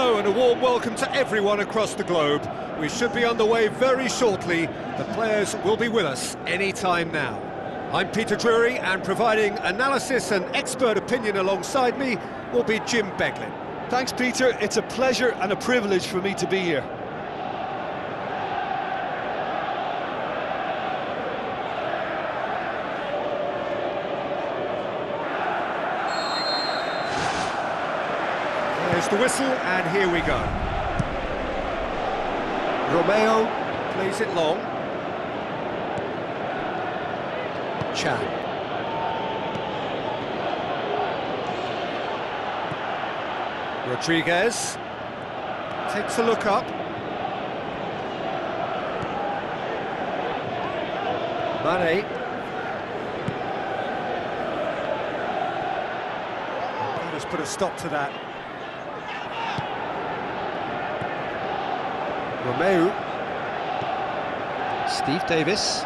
Hello and a warm welcome to everyone across the globe. We should be underway very shortly. The players will be with us any time now. I'm Peter Drury, and providing analysis and expert opinion alongside me will be Jim Beglin. Thanks, Peter. It's a pleasure and a privilege for me to be here. There's the whistle, and here we go. Romeo plays it long. Chan. Rodriguez takes a look up. Mane. Let's put a stop to that. Romeo. Steve Davis.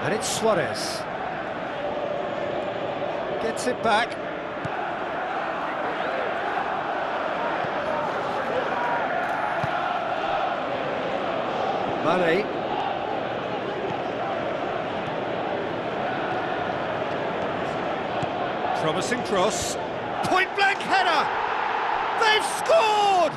And it's Suarez. Gets it back. Mane. Promising cross. Point-blank header! They've scored!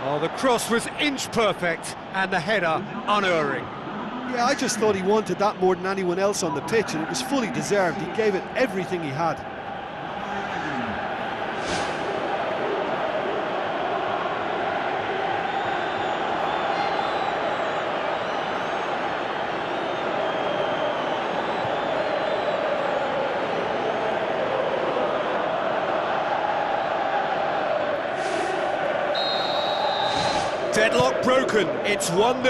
Oh, the cross was inch-perfect, and the header unerring. Yeah, I just thought he wanted that more than anyone else on the pitch, and it was fully deserved. He gave it everything he had. Deadlock broken, it's 1-0.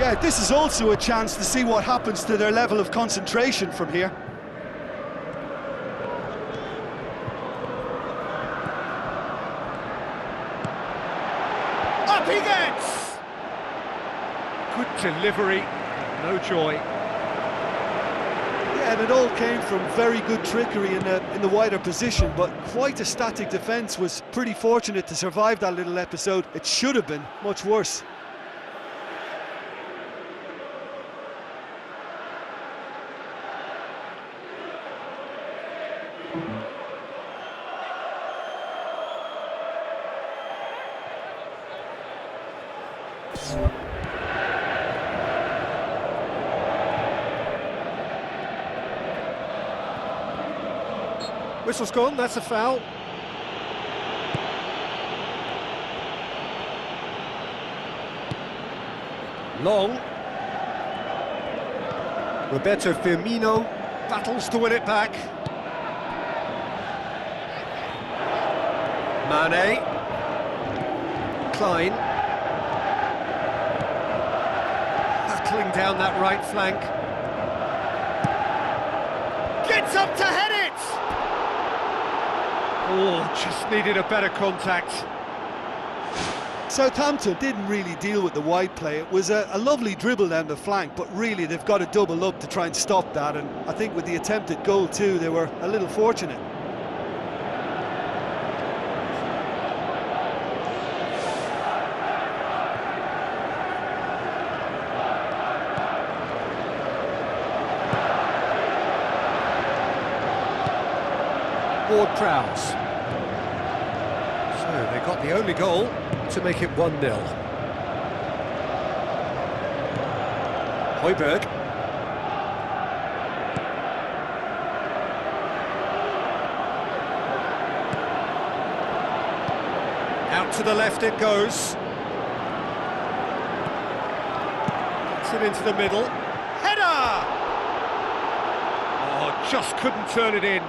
Yeah, this is also a chance to see what happens to their level of concentration from here. Up he gets! Good delivery, no joy. Yeah, and it all came from very good trickery in the wider position, but quite a static defence. Was pretty fortunate to survive that little episode. It should have been much worse. Whistle's gone, that's a foul. Long. Roberto Firmino battles to win it back. Mane. Klein. Battling down that right flank. Gets up to head it! Oh, just needed a better contact. Southampton didn't really deal with the wide play. It was a lovely dribble down the flank, but really they've got to double up to try and stop that, and I think with the attempted goal too, they were a little fortunate. Ward-Prowse. So they got the only goal to make it 1-0. Højbjerg. Out to the left it goes. Gets it into the middle. Header! Oh, just couldn't turn it in.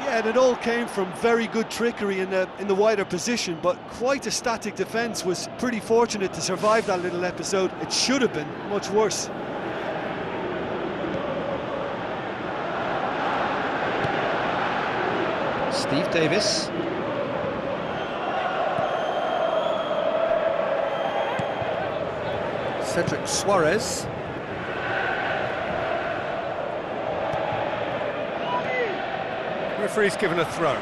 Yeah, and it all came from very good trickery in the wider position, but quite a static defence. Was pretty fortunate to survive that little episode. It should have been much worse. Steve Davis. Cedric Suarez. Referee's given a throw.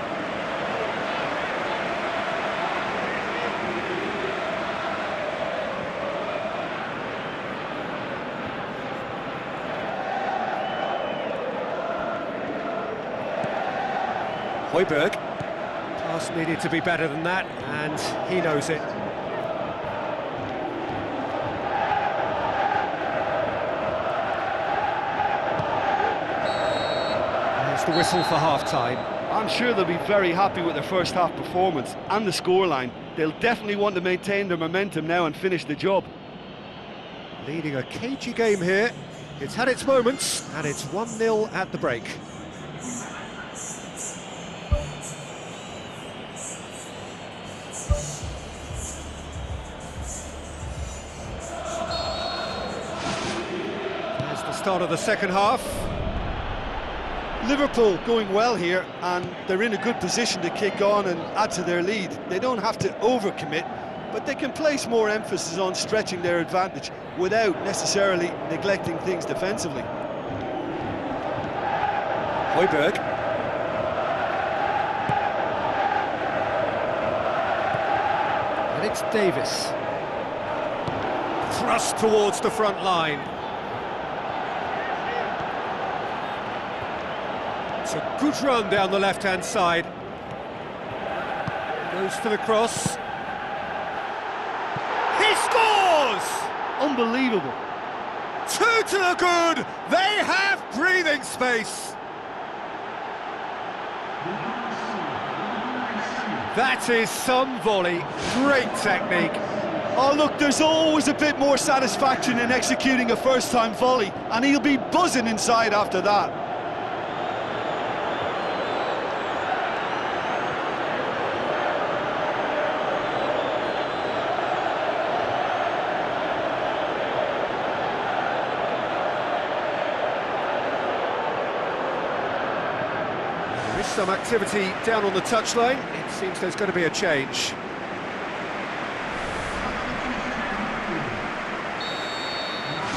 Højbjerg. Pass needed to be better than that, and he knows it. There's the whistle for half-time. I'm sure they'll be very happy with their first half performance and the scoreline. They'll definitely want to maintain their momentum now and finish the job. Leading a cagey game here. It's had its moments, and it's 1-0 at the break. There's the start of the second half. Liverpool going well here, and they're in a good position to kick on and add to their lead. They don't have to overcommit, but they can place more emphasis on stretching their advantage without necessarily neglecting things defensively. Højbjerg. And it's Davis. Thrust towards the front line. It's a good run down the left-hand side. Goes for the cross. He scores! Unbelievable. 2 to the good! They have breathing space! That is some volley. Great technique. Oh look, there's always a bit more satisfaction in executing a first-time volley, and he'll be buzzing inside after that. There is some activity down on the touchline. It seems there's going to be a change.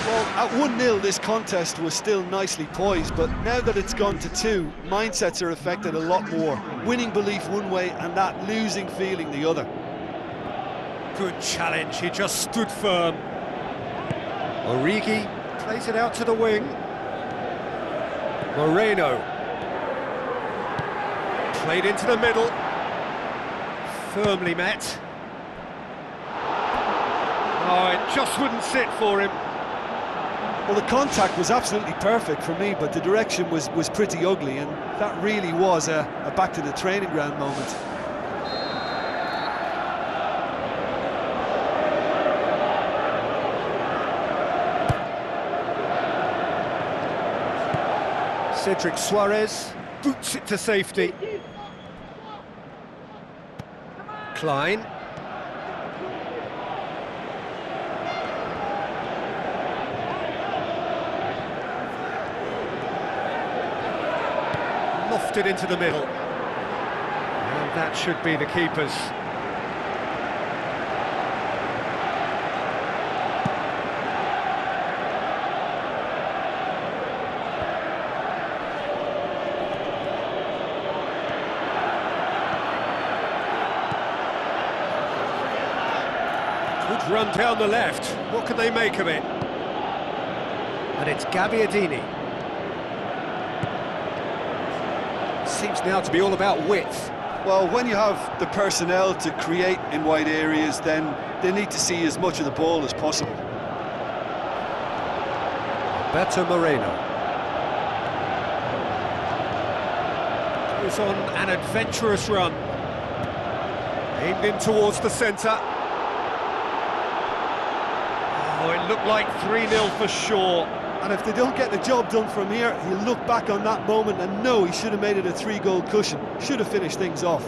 Well, at 1-0 this contest was still nicely poised, but now that it's gone to 2, mindsets are affected a lot more. Winning belief one way and that losing feeling the other. Good challenge, he just stood firm. Origi plays it out to the wing. Moreno. Played into the middle. Firmly met. Oh, it just wouldn't sit for him. Well, the contact was absolutely perfect for me, but the direction was pretty ugly, and that really was a back to the training ground moment. Cedric Suarez boots it to safety. Klein. Lofted into the middle. And that should be the keeper's. Good run down the left. What can they make of it? And it's Gabbiadini. Seems now to be all about width. Well, when you have the personnel to create in wide areas, then they need to see as much of the ball as possible. Beto Moreno. Goes on an adventurous run. Aimed in towards the centre. Oh, it looked like 3-0 for sure. And if they don't get the job done from here, he'll look back on that moment and know he should have made it a 3-goal cushion. Should have finished things off.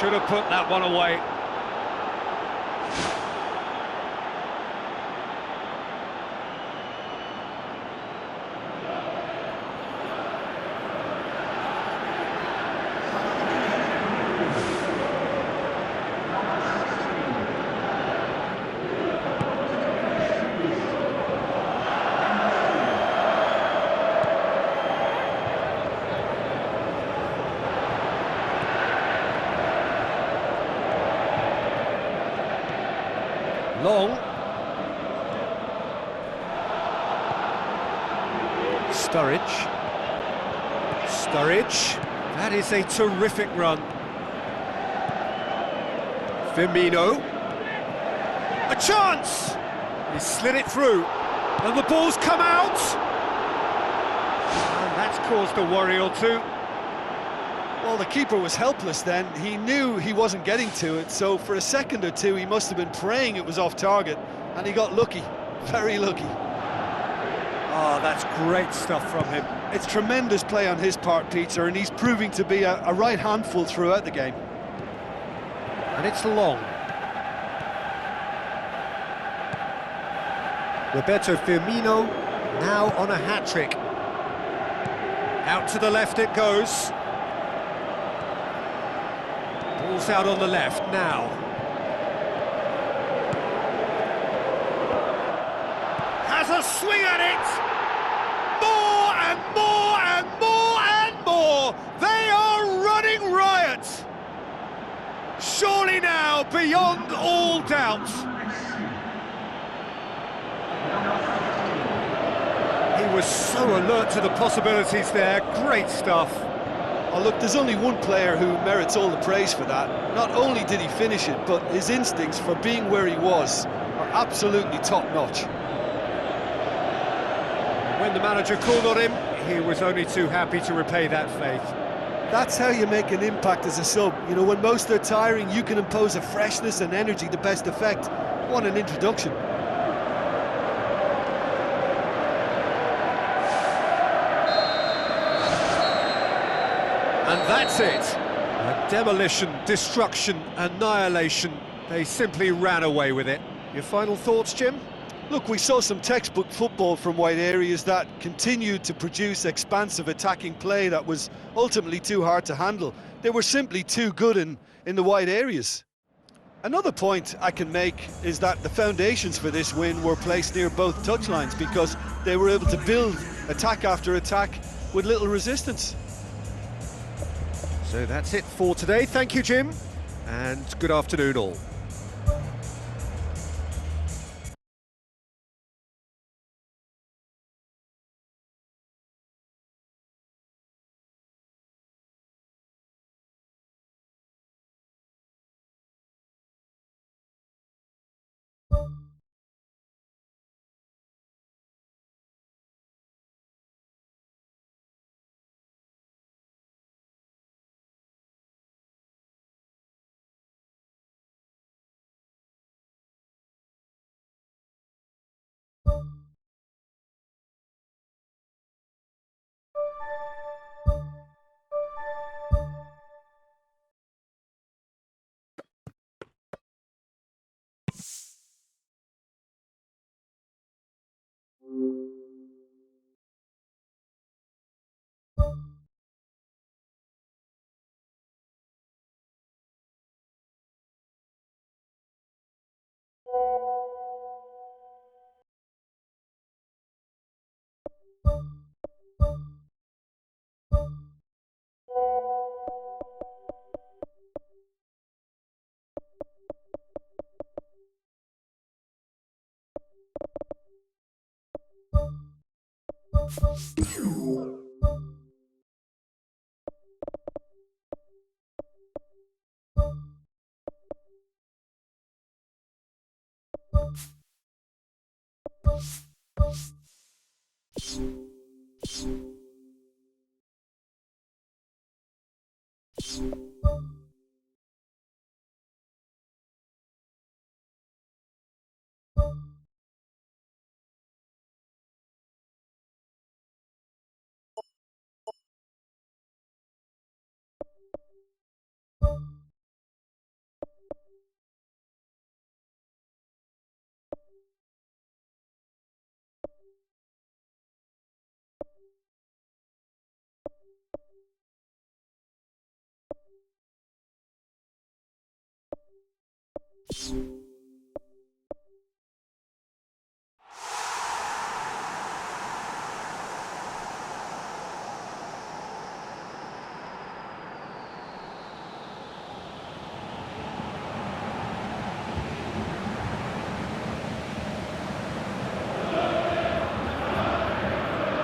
Should have put that one away. Sturridge. Sturridge. That is a terrific run. Firmino. A chance! He slid it through. And the ball's come out! And that's caused a worry or two. Well, the keeper was helpless then. He knew he wasn't getting to it, so for a second or two he must have been praying it was off target, and he got lucky. Very lucky. Oh, that's great stuff from him. It's tremendous play on his part, Peter, and he's proving to be a right handful throughout the game. And it's long. Roberto Firmino now on a hat-trick. Out to the left it goes. Ball's out on the left now. Has a swing at it! More and more and more and more! They are running riot! Surely now, beyond all doubt. He was so alert to the possibilities there, great stuff. Oh, look, there's only one player who merits all the praise for that. Not only did he finish it, but his instincts for being where he was are absolutely top-notch. When the manager called on him, he was only too happy to repay that faith. That's how you make an impact as a sub. You know, when most are tiring, you can impose a freshness and energy to best effect. What an introduction. And that's it. A demolition, destruction, annihilation. They simply ran away with it. Your final thoughts, Jim? Look, we saw some textbook football from wide areas that continued to produce expansive attacking play that was ultimately too hard to handle. They were simply too good in the wide areas. Another point I can make is that the foundations for this win were placed near both touchlines because they were able to build attack after attack with little resistance. So that's it for today. Thank you, Jim, and good afternoon all.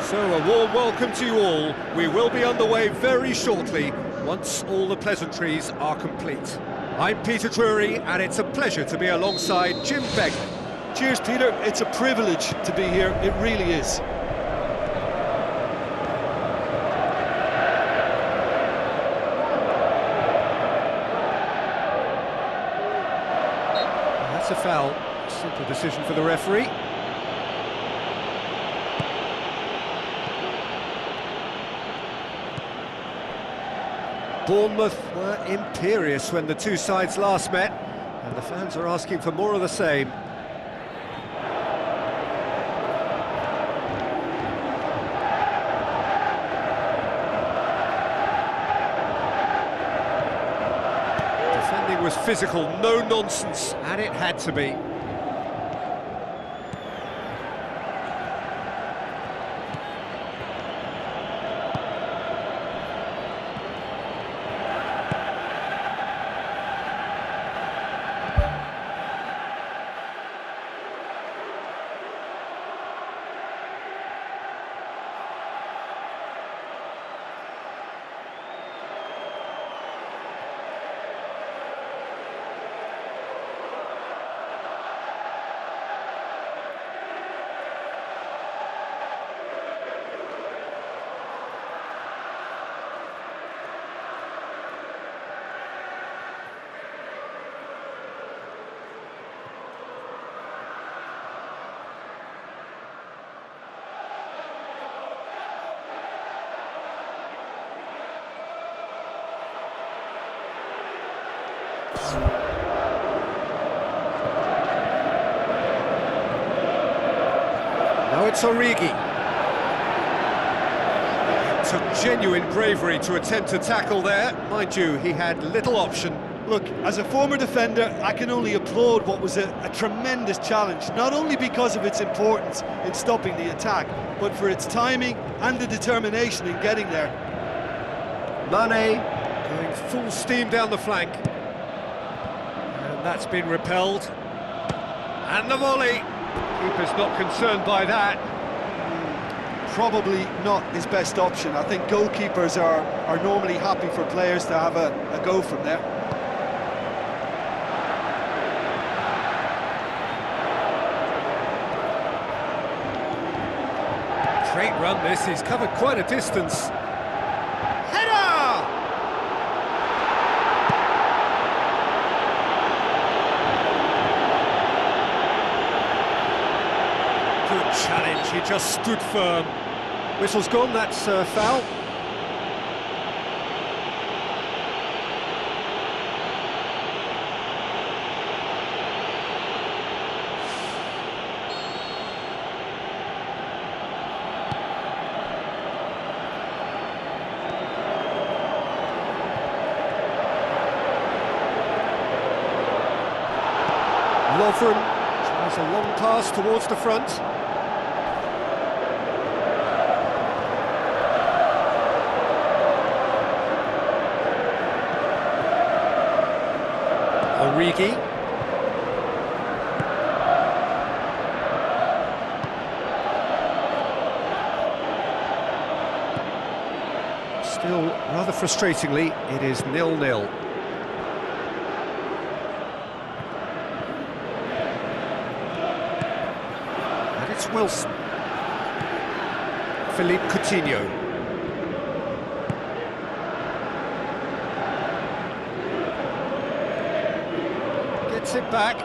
So a warm welcome to you all. We will be underway very shortly, once all the pleasantries are complete. I'm Peter Drury, and it's a pleasure to be alongside Jim Begley. Cheers, Peter. It's a privilege to be here. It really is. That's a foul. Simple decision for the referee. Bournemouth were imperious when the two sides last met, and the fans are asking for more of the same. Defending was physical, no nonsense, and it had to be. Now it's Origi. It took genuine bravery to attempt to tackle there. Mind you, he had little option. Look, as a former defender, I can only applaud what was a tremendous challenge, not only because of its importance in stopping the attack, but for its timing and the determination in getting there. Mane going full steam down the flank. And that's been repelled. And the volley. Keeper's not concerned by that. Probably not his best option. I think goalkeepers are normally happy for players to have a go from there. Great run this, he's covered quite a distance. Header! Good challenge, he just stood firm. Whistle's gone, that's a foul. Lovren tries a long pass towards the front. Origi. Still, rather frustratingly, it is 0-0. And it's Wilson. Philippe Coutinho. Gets it back.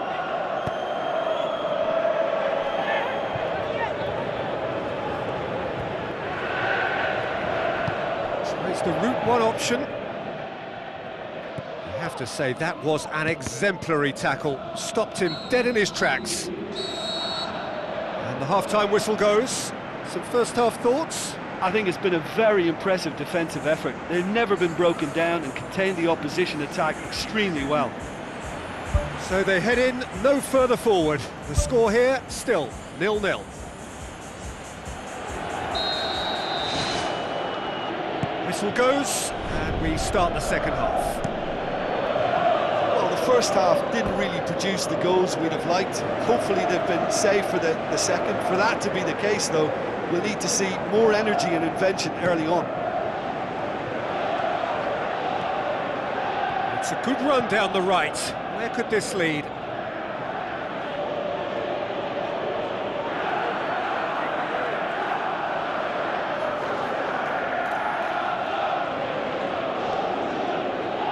Tries the route one option. I have to say that was an exemplary tackle. Stopped him dead in his tracks. And the half-time whistle goes. Some first-half thoughts? I think it's been a very impressive defensive effort. They've never been broken down and contained the opposition attack extremely well. So they head in no further forward. The score here, still 0-0. Whistle goes, and we start the second half. Well, the first half didn't really produce the goals we'd have liked. Hopefully they've been saved for the second. For that to be the case, though, we'll need to see more energy and invention early on. It's a good run down the right. Where could this lead?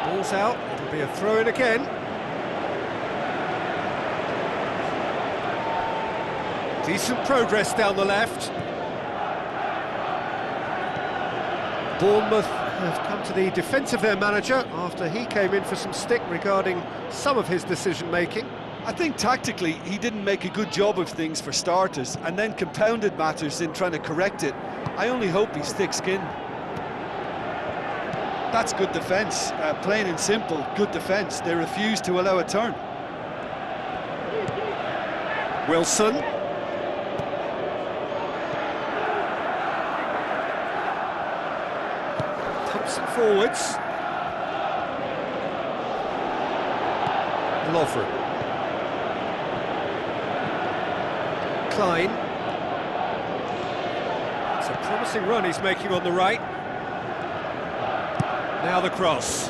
Ball's out, it'll be a throw-in again. Decent progress down the left. Bournemouth have come to the defence of their manager after he came in for some stick regarding some of his decision-making. I think tactically he didn't make a good job of things for starters, and then compounded matters in trying to correct it. I only hope he's thick-skinned. That's good defence, plain and simple, good defence. They refuse to allow a turn. Wilson. Pumps it forwards. Lovren. Klein. It's a promising run he's making on the right. Now the cross.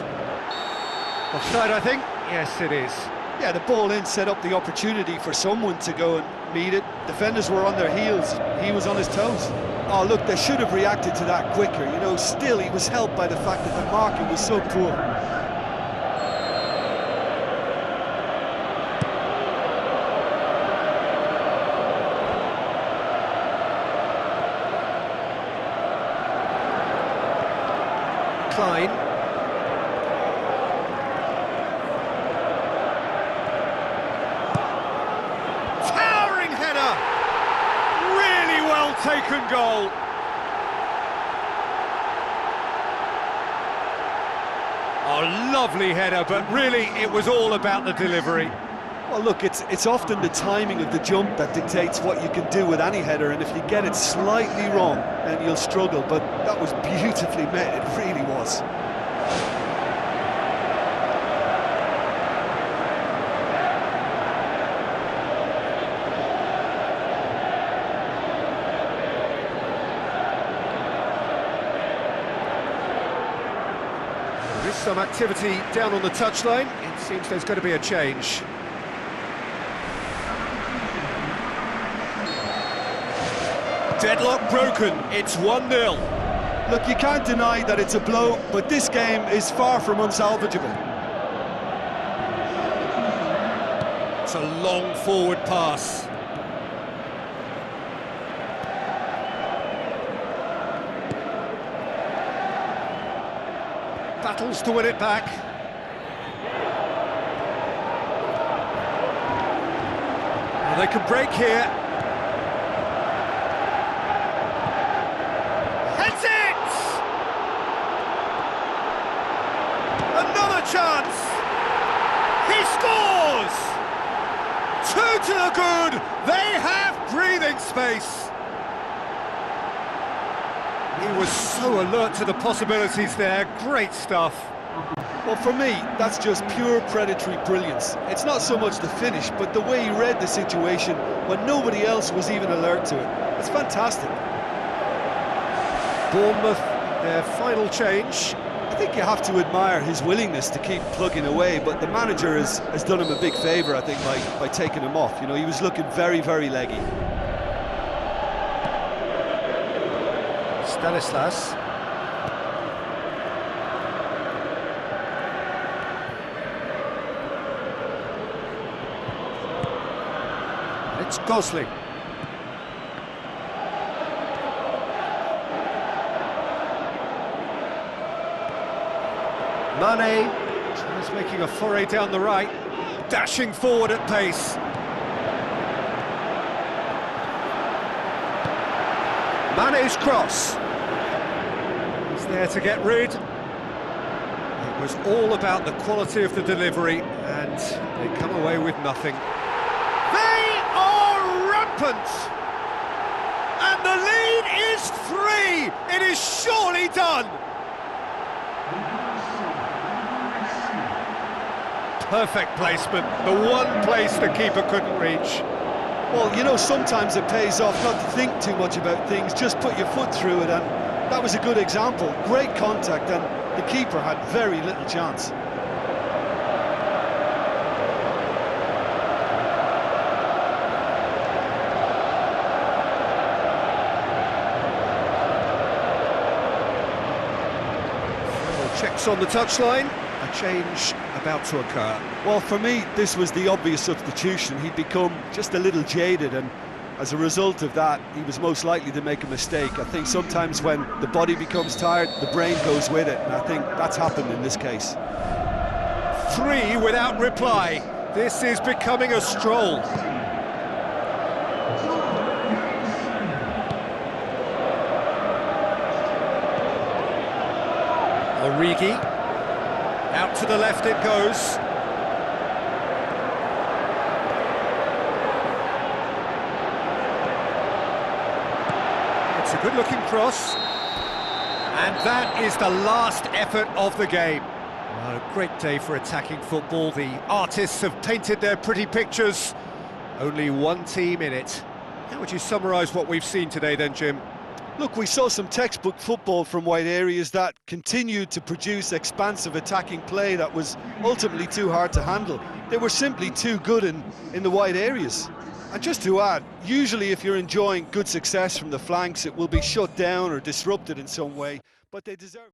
Offside, I think? Yes, it is. Yeah, the ball in set up the opportunity for someone to go and meet it. Defenders were on their heels, he was on his toes. Oh, look, they should have reacted to that quicker. You know, still he was helped by the fact that the marking was so poor. Klein. Towering header! Really well taken goal. Oh, lovely header, but really it was all about the delivery. Well, look, it's often the timing of the jump that dictates what you can do with any header, and if you get it slightly wrong, then you'll struggle, but that was beautifully met, it really was. There is some activity down on the touchline. It seems there's going to be a change. Deadlock broken, it's 1-0. Look, you can't deny that it's a blow, but this game is far from unsalvageable. It's a long forward pass. Battles to win it back. Well, they can break here. Heads it! Another chance! He scores! 2 to the good! They have breathing space! He was so alert to the possibilities there, great stuff. Well, for me, that's just pure predatory brilliance. It's not so much the finish, but the way he read the situation when nobody else was even alert to it. It's fantastic. Bournemouth, their final change. I think you have to admire his willingness to keep plugging away, but the manager has done him a big favour, I think, by taking him off. You know, he was looking very, very leggy. Stanislas. It's Gosling. Mane is making a foray down the right, dashing forward at pace. Mane's cross. He's there to get rid. It was all about the quality of the delivery, and they come away with nothing. They are rampant! And the lead is 3! It is surely done! Perfect placement, the one place the keeper couldn't reach. Well, you know, sometimes it pays off not to think too much about things, just put your foot through it, and that was a good example. Great contact, and the keeper had very little chance. Checks on the touchline, a change about to occur. Well, for me, this was the obvious substitution. He'd become just a little jaded, and as a result of that, he was most likely to make a mistake. I think sometimes when the body becomes tired, the brain goes with it, and I think that's happened in this case. 3 without reply. This is becoming a stroll. Origi, out to the left it goes. It's a good-looking cross, and that is the last effort of the game. Well, a great day for attacking football. The artists have painted their pretty pictures. Only one team in it. How would you summarise what we've seen today then, Jim? Look, we saw some textbook football from wide areas that continued to produce expansive attacking play that was ultimately too hard to handle. They were simply too good in the wide areas. And just to add, usually if you're enjoying good success from the flanks, it will be shut down or disrupted in some way, but they deserve...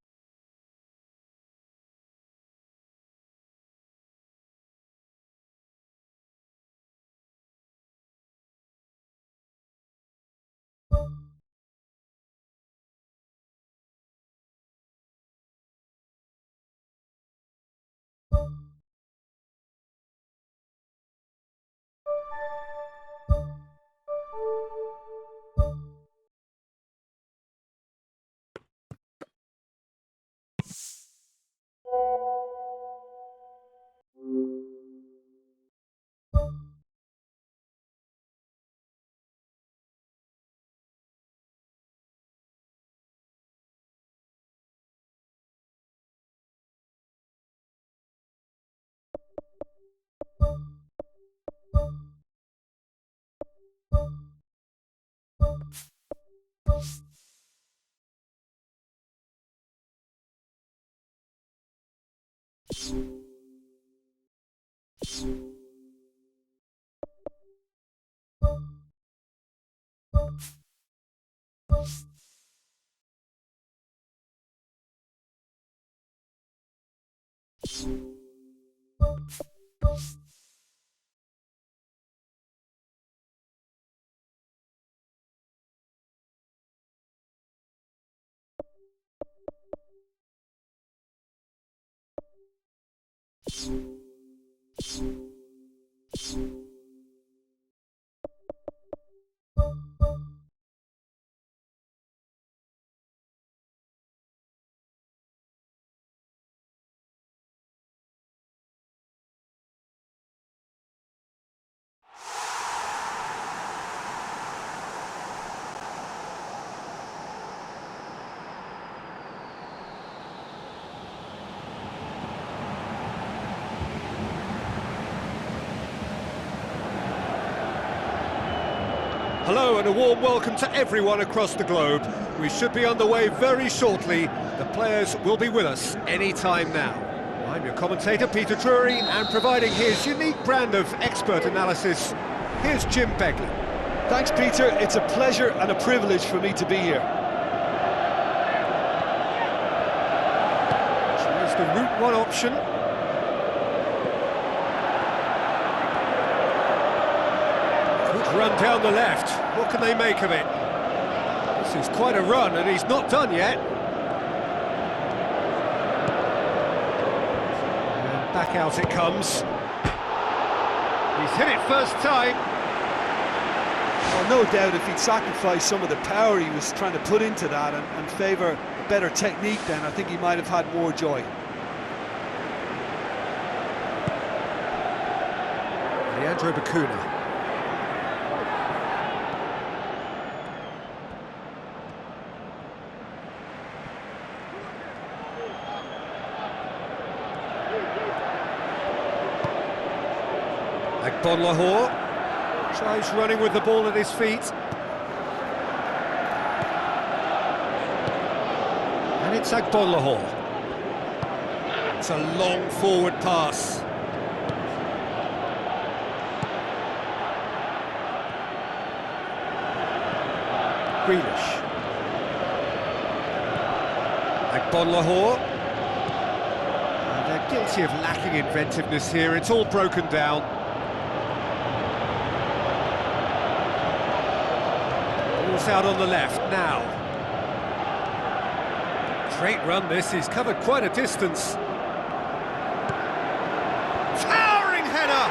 Hello and a warm welcome to everyone across the globe. We should be underway very shortly. The players will be with us any time now. I'm your commentator, Peter Drury, and providing his unique brand of expert analysis, here's Jim Begley. Thanks, Peter. It's a pleasure and a privilege for me to be here. Here's the Route 1 option. Run down the left. What can they make of it? This is quite a run, and he's not done yet. And back out it comes. He's hit it first time. Well, no doubt if he'd sacrificed some of the power he was trying to put into that and favour a better technique, then I think he might have had more joy. Leandro Bacuna. Agbonlahor tries running with the ball at his feet. And it's Agbonlahor. It's a long forward pass. Grealish. Agbonlahor. They're guilty of lacking inventiveness here. It's all broken down. Ball's out on the left now. Great run this, he's covered quite a distance. Towering header!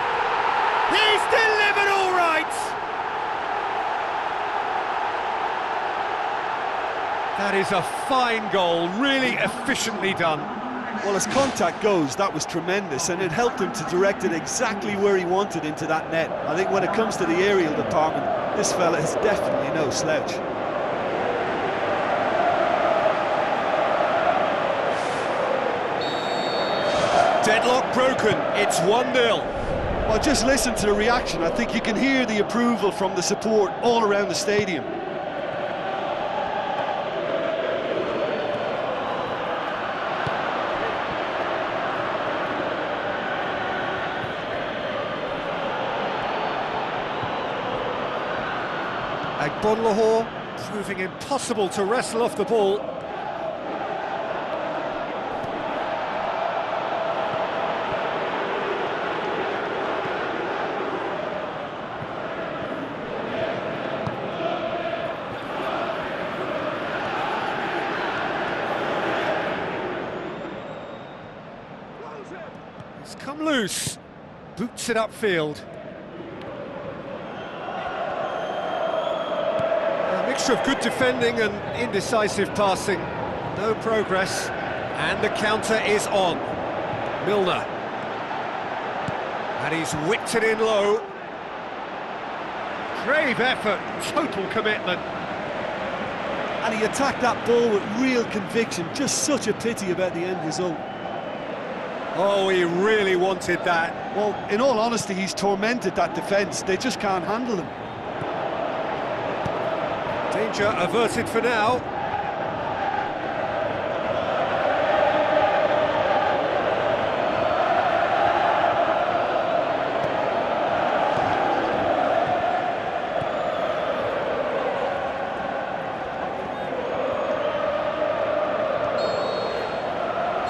He's delivered all right! That is a fine goal, really efficiently done. Well, as contact goes, that was tremendous, and it helped him to direct it exactly where he wanted into that net. I think when it comes to the aerial department, this fella is definitely no slouch. Deadlock broken, it's 1-0. Well, just listen to the reaction. I think you can hear the approval from the support all around the stadium. Agbonlahor proving impossible to wrestle off the ball. He's come loose, boots it upfield. Mixture of good defending and indecisive passing. No progress, and the counter is on. Milner. And he's whipped it in low. Brave effort, total commitment. And he attacked that ball with real conviction. Just such a pity about the end result. Oh, he really wanted that. Well, in all honesty, he's tormented that defence. They just can't handle him. Danger averted for now.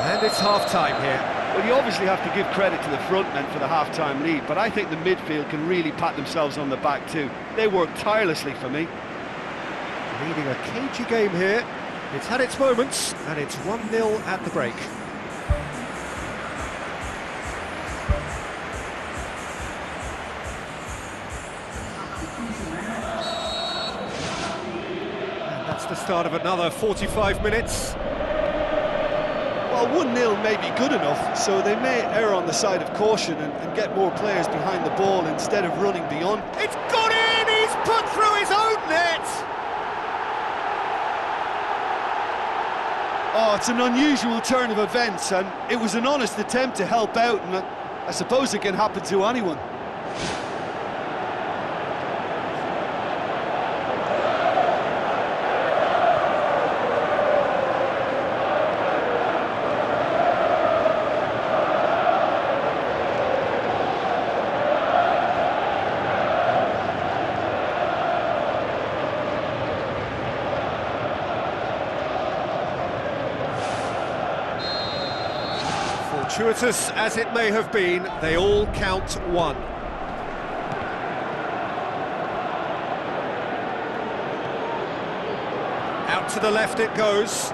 And it's half-time here. Well, you obviously have to give credit to the front men for the half-time lead, but I think the midfield can really pat themselves on the back too. They work tirelessly for me. Leading a cagey game here. It's had its moments, and it's 1-0 at the break. And that's the start of another 45 minutes. Well, 1-0 may be good enough, so they may err on the side of caution and get more players behind the ball instead of running beyond. It's got in! He's put through his own net! Oh, it's an unusual turn of events, and it was an honest attempt to help out, and I suppose it can happen to anyone. Fortuitous as it may have been, they all count one. Out to the left it goes.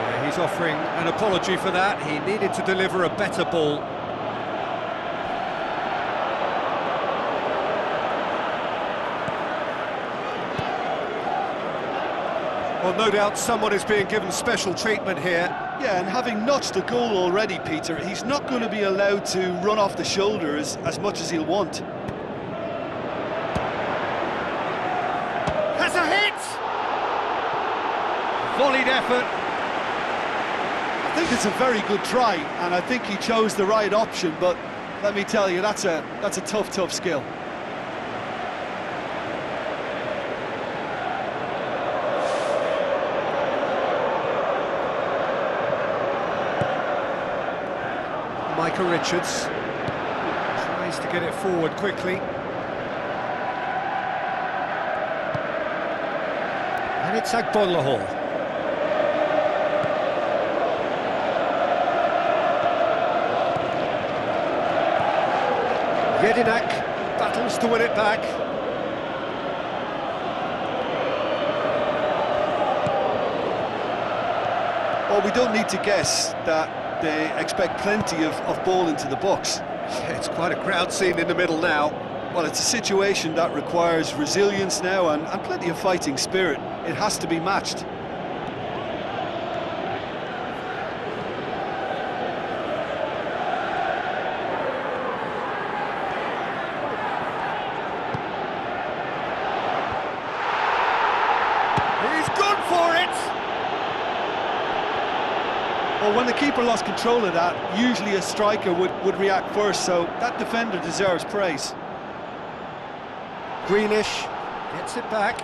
Yeah, he's offering an apology for that. He needed to deliver a better ball. Well, no doubt someone is being given special treatment here. Yeah, and having notched the goal already, Peter, he's not going to be allowed to run off the shoulder as much as he'll want. Has a hit! Volleyed effort. I think think it's a very good try, and I think he chose the right option, but let me tell you, that's a tough skill. Micah Richards tries to get it forward quickly. And it's Agbonlahor. Jedinak battles to win it back. Well, we don't need to guess that they expect plenty of ball into the box. Yeah, it's quite a crowd scene in the middle now. Well, it's a situation that requires resilience now and plenty of fighting spirit. It has to be matched. He's gone for it! Well, when the keeper lost control of that, usually a striker would react first, so that defender deserves praise. Greenish gets it back.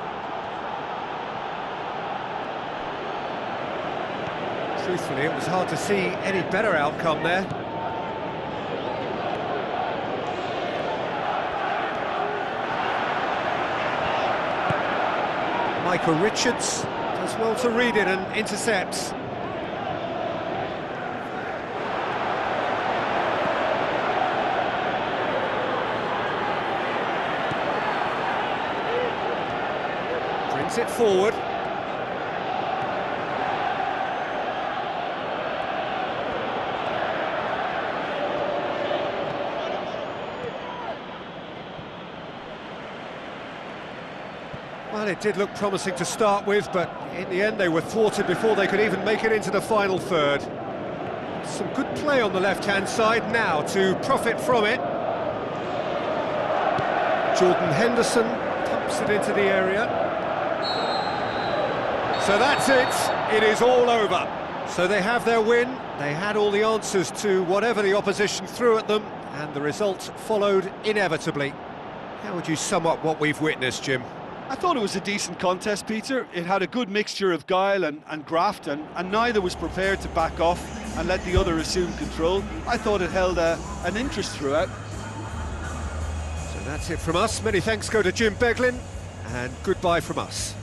Truthfully, it was hard to see any better outcome there. Micah Richards does well to read it and intercepts. Brings it forward. Well, it did look promising to start with, but in the end they were thwarted before they could even make it into the final third. Some good play on the left-hand side now to profit from it. Jordan Henderson pumps it into the area. So that's it, it is all over. So they have their win, they had all the answers to whatever the opposition threw at them, and the result followed inevitably. How would you sum up what we've witnessed, Jim? I thought it was a decent contest, Peter. It had a good mixture of guile and graft, and neither was prepared to back off and let the other assume control. I thought it held an interest throughout. So that's it from us. Many thanks go to Jim Beglin, and goodbye from us.